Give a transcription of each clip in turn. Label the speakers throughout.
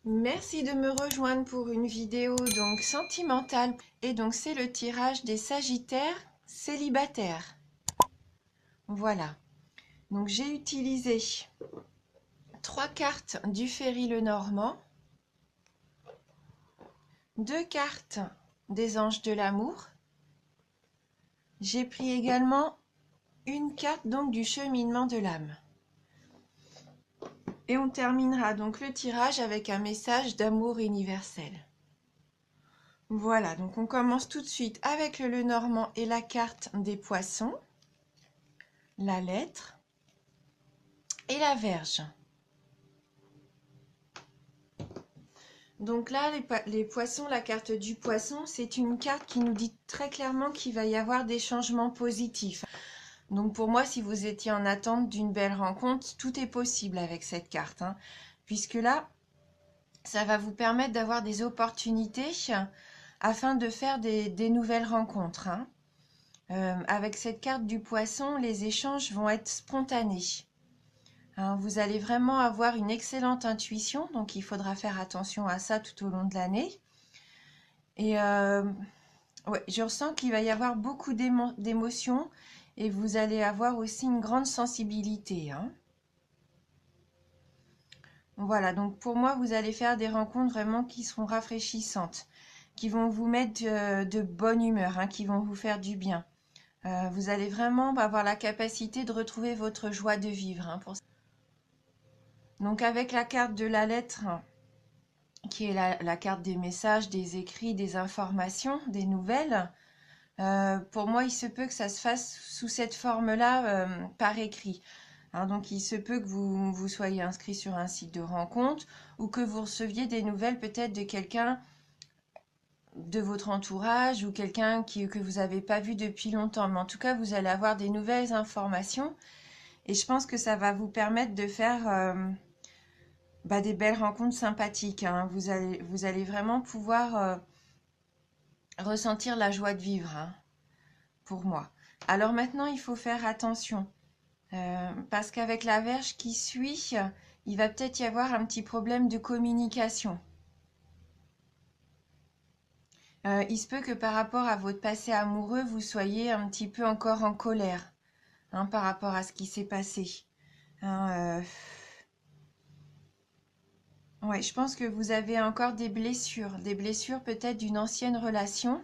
Speaker 1: Merci de me rejoindre pour une vidéo donc sentimentale. Et donc c'est le tirage des Sagittaires célibataires. Voilà. Donc j'ai utilisé 3 cartes du Ferry Lenormand, 2 cartes des Anges de l'amour. J'ai pris également une carte donc du Cheminement de l'âme. Et on terminera donc le tirage avec un message d'amour universel. Voilà, donc on commence tout de suite avec le Lenormand et la carte des Poissons, la lettre et la Vierge. Donc là, les poissons, la carte du poisson, c'est une carte qui nous dit très clairement qu'il va y avoir des changements positifs. Donc pour moi, si vous étiez en attente d'une belle rencontre, tout est possible avec cette carte, hein, puisque là, ça va vous permettre d'avoir des opportunités afin de faire des nouvelles rencontres, hein. Avec cette carte du poisson, les échanges vont être spontanés. Hein, vous allez vraiment avoir une excellente intuition, donc il faudra faire attention à ça tout au long de l'année. Et ouais, je ressens qu'il va y avoir beaucoup d'émotions et vous allez avoir aussi une grande sensibilité, hein. Voilà, donc pour moi, vous allez faire des rencontres vraiment qui seront rafraîchissantes, qui vont vous mettre de bonne humeur, hein, qui vont vous faire du bien. Vous allez vraiment avoir la capacité de retrouver votre joie de vivre, hein, pour ça. Donc avec la carte de la lettre, qui est la carte des messages, des écrits, des informations, des nouvelles, pour moi, il se peut que ça se fasse sous cette forme-là, par écrit. Hein, donc il se peut que vous soyez inscrit sur un site de rencontre ou que vous receviez des nouvelles peut-être de quelqu'un de votre entourage ou quelqu'un que vous n'avez pas vu depuis longtemps. Mais en tout cas, vous allez avoir des nouvelles informations et je pense que ça va vous permettre de faire des belles rencontres sympathiques, hein. Vous allez vraiment pouvoir ressentir la joie de vivre, hein, pour moi. Alors maintenant, il faut faire attention. Parce qu'avec la Vierge qui suit, il va peut-être y avoir un petit problème de communication. Il se peut que par rapport à votre passé amoureux, vous soyez un petit peu encore en colère, hein, par rapport à ce qui s'est passé. Hein, ouais, je pense que vous avez encore des blessures peut-être d'une ancienne relation.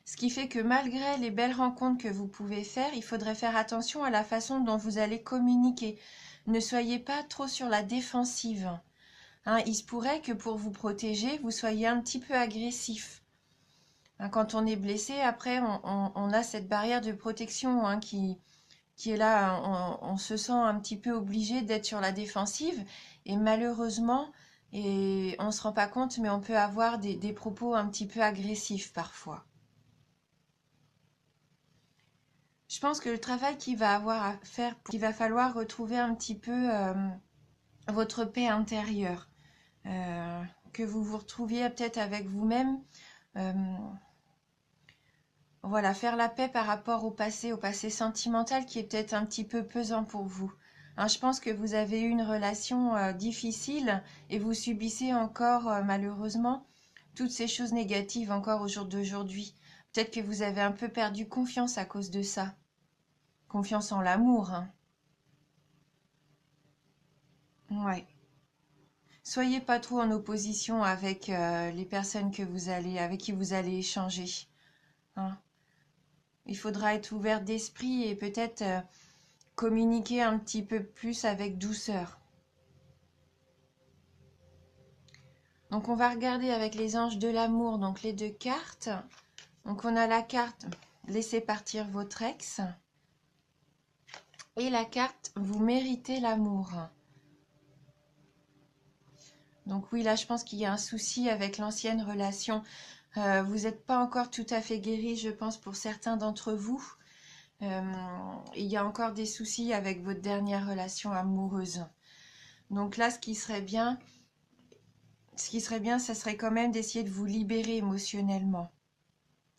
Speaker 1: Ce qui fait que malgré les belles rencontres que vous pouvez faire, il faudrait faire attention à la façon dont vous allez communiquer. Ne soyez pas trop sur la défensive. Hein, il se pourrait que pour vous protéger, vous soyez un petit peu agressif. Hein, quand on est blessé, après, on a cette barrière de protection, hein, qui est là. On se sent un petit peu obligé d'être sur la défensive. Et malheureusement, et on ne se rend pas compte, mais on peut avoir des propos un petit peu agressifs parfois. Je pense que le travail qu'il va avoir à faire, qu'il va falloir retrouver un petit peu votre paix intérieure. Que vous vous retrouviez peut-être avec vous-même. Euh, voilà, faire la paix par rapport au passé sentimental qui est peut-être un petit peu pesant pour vous. Hein, je pense que vous avez eu une relation difficile et vous subissez encore malheureusement toutes ces choses négatives encore au jour d'aujourd'hui. Peut-être que vous avez un peu perdu confiance à cause de ça. Confiance en l'amour, hein. Ouais. Soyez pas trop en opposition avec les personnes avec qui vous allez échanger, hein. Il faudra être ouvert d'esprit et peut-être communiquer un petit peu plus avec douceur. Donc on va regarder avec les anges de l'amour, donc les 2 cartes. Donc on a la carte Laissez partir votre ex et la carte Vous méritez l'amour. Donc oui, là je pense qu'il y a un souci avec l'ancienne relation. Vous n'êtes pas encore tout à fait guéri, je pense, pour certains d'entre vous. Il y a encore des soucis avec votre dernière relation amoureuse. Donc là, ce qui serait bien, ça serait quand même d'essayer de vous libérer émotionnellement,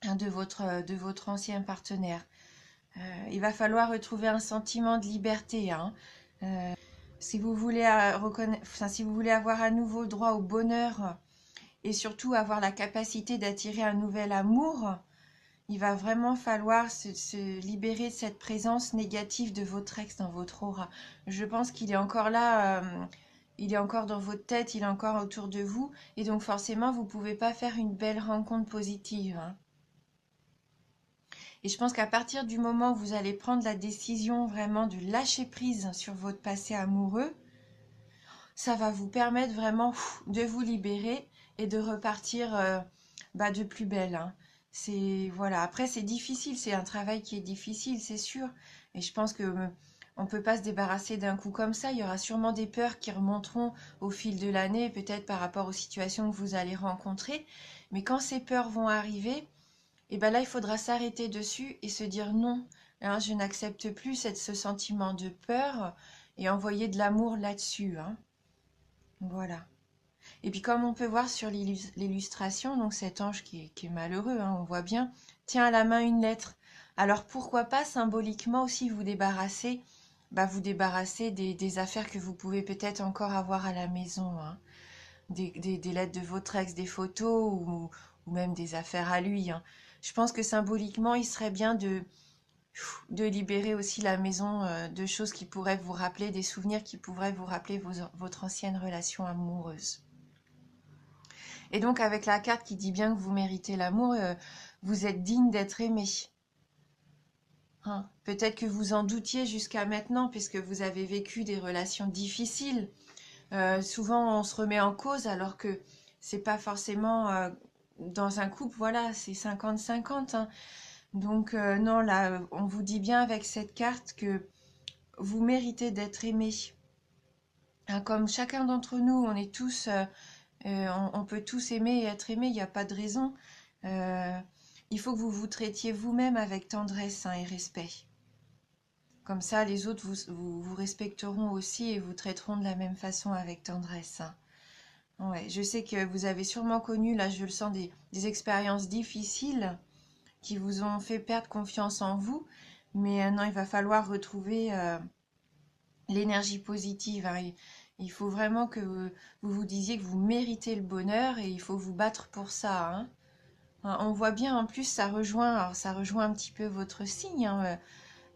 Speaker 1: hein, de votre ancien partenaire. Il va falloir retrouver un sentiment de liberté, hein. Si vous voulez si vous voulez avoir à nouveau droit au bonheur et surtout avoir la capacité d'attirer un nouvel amour, il va vraiment falloir se libérer de cette présence négative de votre ex dans votre aura. Je pense qu'il est encore là, il est encore dans votre tête, il est encore autour de vous, et donc forcément, vous ne pouvez pas faire une belle rencontre positive, hein. Et je pense qu'à partir du moment où vous allez prendre la décision vraiment de lâcher prise sur votre passé amoureux, ça va vous permettre vraiment de vous libérer et de repartir de plus belle, hein. C'est voilà. Après, c'est difficile, c'est un travail qui est difficile, c'est sûr. Et je pense que on peut pas se débarrasser d'un coup comme ça. Il y aura sûrement des peurs qui remonteront au fil de l'année, peut-être par rapport aux situations que vous allez rencontrer. Mais quand ces peurs vont arriver, et ben là, il faudra s'arrêter dessus et se dire non, hein, je n'accepte plus ce sentiment de peur et envoyer de l'amour là-dessus, hein. Voilà. Et puis comme on peut voir sur l'illustration, donc cet ange qui est malheureux, hein, on voit bien, tient à la main une lettre. Alors pourquoi pas symboliquement aussi vous débarrasser des affaires que vous pouvez peut-être encore avoir à la maison, hein. Des lettres de votre ex, des photos ou même des affaires à lui, hein. Je pense que symboliquement, il serait bien de libérer aussi la maison de choses qui pourraient vous rappeler, des souvenirs qui pourraient vous rappeler votre ancienne relation amoureuse. Et donc avec la carte qui dit bien que vous méritez l'amour, vous êtes digne d'être aimé, hein. Peut-être que vous en doutiez jusqu'à maintenant puisque vous avez vécu des relations difficiles. Souvent on se remet en cause alors que c'est pas forcément dans un couple, voilà, c'est 50-50, hein. Donc non, là, on vous dit bien avec cette carte que vous méritez d'être aimé, hein. Comme chacun d'entre nous, on est tous on peut tous aimer et être aimé, il n'y a pas de raison. Euh, il faut que vous vous traitiez vous-même avec tendresse, hein, et respect. Comme ça, les autres vous respecteront aussi et vous traiteront de la même façon avec tendresse, hein. Ouais, je sais que vous avez sûrement connu, là je le sens, des expériences difficiles qui vous ont fait perdre confiance en vous. Mais non, il va falloir retrouver l'énergie positive, hein. Il faut vraiment que vous disiez que vous méritez le bonheur et il faut vous battre pour ça, hein. On voit bien en plus, ça rejoint un petit peu votre signe, hein.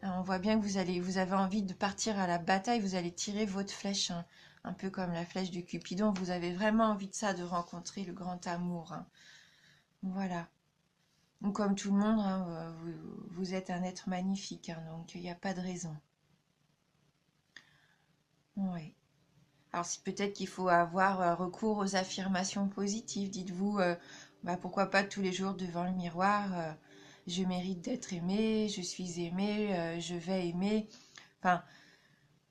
Speaker 1: On voit bien que vous avez envie de partir à la bataille, vous allez tirer votre flèche, hein, un peu comme la flèche de Cupidon. Vous avez vraiment envie de ça, de rencontrer le grand amour, hein. Voilà. Donc, comme tout le monde, hein, vous êtes un être magnifique, hein, donc il n'y a pas de raison. Oui. Alors, peut-être qu'il faut avoir recours aux affirmations positives. Dites-vous, pourquoi pas tous les jours devant le miroir, je mérite d'être aimé, je suis aimé, je vais aimer. Enfin,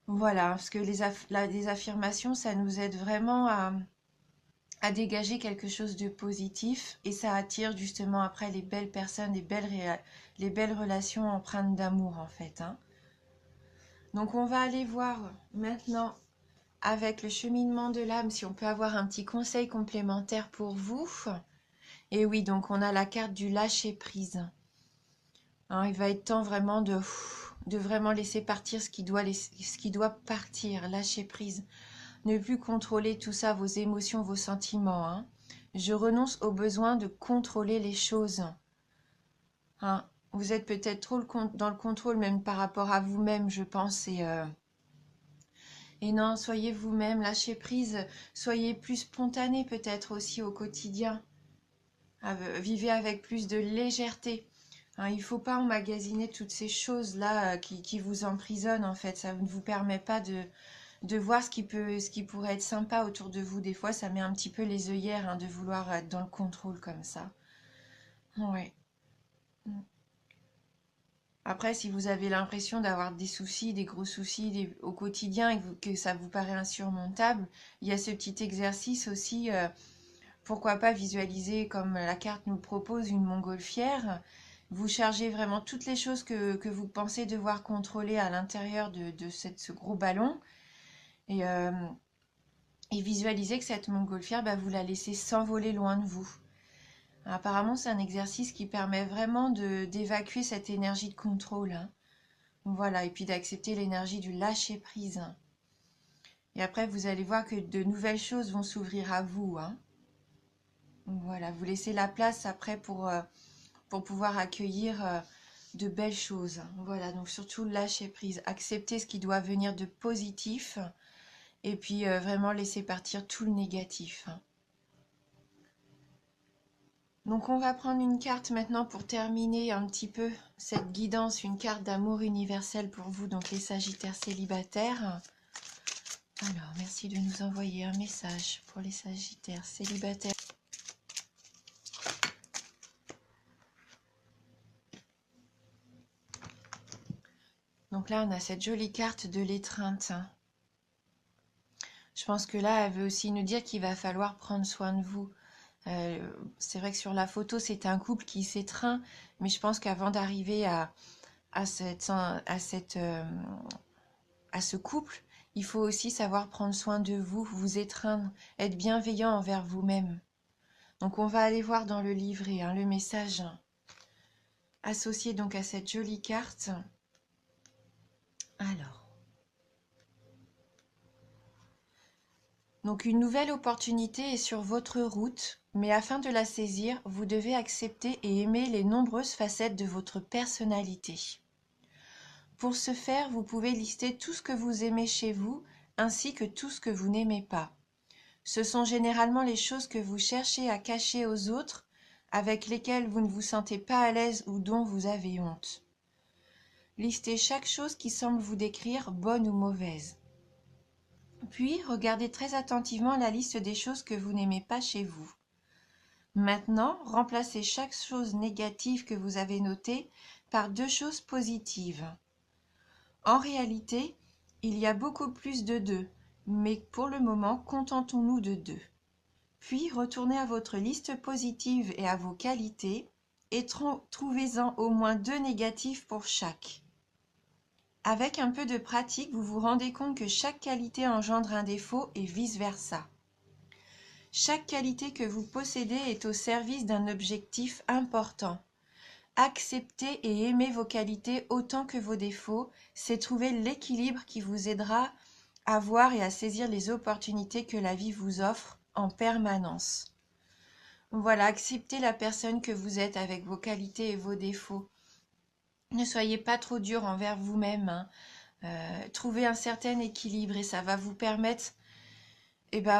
Speaker 1: voilà, parce que les affirmations, ça nous aide vraiment à dégager quelque chose de positif et ça attire justement après les belles personnes, les belles relations empreintes d'amour en fait, hein. Donc, on va aller voir maintenant avec le cheminement de l'âme, si on peut avoir un petit conseil complémentaire pour vous. Et oui, donc on a la carte du lâcher prise, hein. Il va être temps vraiment de vraiment laisser partir ce qui doit partir, lâcher prise. Ne plus contrôler tout ça, vos émotions, vos sentiments, hein. Je renonce au besoin de contrôler les choses, hein. Vous êtes peut-être trop dans le contrôle, même par rapport à vous-même, je pense, et non, soyez vous-même, lâchez prise, soyez plus spontané peut-être aussi au quotidien. Vivez avec plus de légèreté, hein. Il ne faut pas emmagasiner toutes ces choses-là qui vous emprisonnent en fait. Ça ne vous permet pas de voir ce qui pourrait être sympa autour de vous. Des fois, ça met un petit peu les œillères, hein, de vouloir être dans le contrôle comme ça. Ouais. Après, si vous avez l'impression d'avoir des soucis, des gros soucis au quotidien et que ça vous paraît insurmontable, il y a ce petit exercice aussi. Pourquoi pas visualiser, comme la carte nous le propose, une montgolfière. Vous chargez vraiment toutes les choses que vous pensez devoir contrôler à l'intérieur de ce gros ballon. Et, euh, et visualisez que cette montgolfière, vous la laissez s'envoler loin de vous. Apparemment, c'est un exercice qui permet vraiment d'évacuer cette énergie de contrôle, hein. Voilà, et puis d'accepter l'énergie du lâcher prise. Et après, vous allez voir que de nouvelles choses vont s'ouvrir à vous, hein. Donc voilà, vous laissez la place après pour pouvoir accueillir de belles choses. Voilà, donc surtout lâcher prise, accepter ce qui doit venir de positif et puis vraiment laisser partir tout le négatif, hein. Donc on va prendre une carte maintenant pour terminer un petit peu cette guidance, une carte d'amour universel pour vous, donc les Sagittaires célibataires. Alors, merci de nous envoyer un message pour les Sagittaires célibataires. Donc là, on a cette jolie carte de l'étreinte. Je pense que là, elle veut aussi nous dire qu'il va falloir prendre soin de vous. C'est vrai que sur la photo, c'est un couple qui s'étreint, mais je pense qu'avant d'arriver à ce couple, il faut aussi savoir prendre soin de vous, vous étreindre, être bienveillant envers vous-même. Donc on va aller voir dans le livret, hein, le message associé donc à cette jolie carte. Alors, donc une nouvelle opportunité est sur votre route, mais afin de la saisir, vous devez accepter et aimer les nombreuses facettes de votre personnalité. Pour ce faire, vous pouvez lister tout ce que vous aimez chez vous, ainsi que tout ce que vous n'aimez pas. Ce sont généralement les choses que vous cherchez à cacher aux autres, avec lesquelles vous ne vous sentez pas à l'aise ou dont vous avez honte. Listez chaque chose qui semble vous décrire, bonne ou mauvaise. Puis, regardez très attentivement la liste des choses que vous n'aimez pas chez vous. Maintenant, remplacez chaque chose négative que vous avez notée par 2 choses positives. En réalité, il y a beaucoup plus de 2, mais pour le moment, contentons-nous de 2. Puis, retournez à votre liste positive et à vos qualités et trouvez-en au moins 2 négatifs pour chaque. Avec un peu de pratique, vous vous rendez compte que chaque qualité engendre un défaut et vice-versa. Chaque qualité que vous possédez est au service d'un objectif important. Accepter et aimer vos qualités autant que vos défauts, c'est trouver l'équilibre qui vous aidera à voir et à saisir les opportunités que la vie vous offre en permanence. Voilà, acceptez la personne que vous êtes avec vos qualités et vos défauts. Ne soyez pas trop dur envers vous-même, hein. Trouvez un certain équilibre et ça va vous permettre,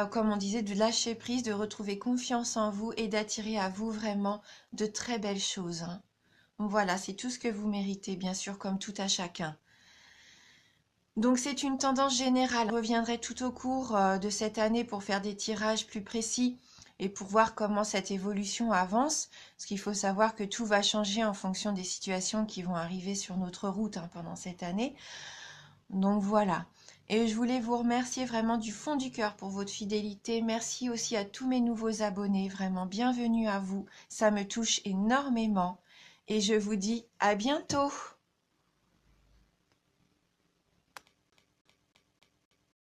Speaker 1: comme on disait, de lâcher prise, de retrouver confiance en vous et d'attirer à vous vraiment de très belles choses, hein. Voilà, c'est tout ce que vous méritez, bien sûr, comme tout à chacun. Donc c'est une tendance générale. Je reviendrai tout au cours de cette année pour faire des tirages plus précis et pour voir comment cette évolution avance. Parce qu'il faut savoir que tout va changer en fonction des situations qui vont arriver sur notre route, hein, pendant cette année. Donc voilà. Et je voulais vous remercier vraiment du fond du cœur pour votre fidélité. Merci aussi à tous mes nouveaux abonnés. Vraiment bienvenue à vous. Ça me touche énormément. Et je vous dis à bientôt.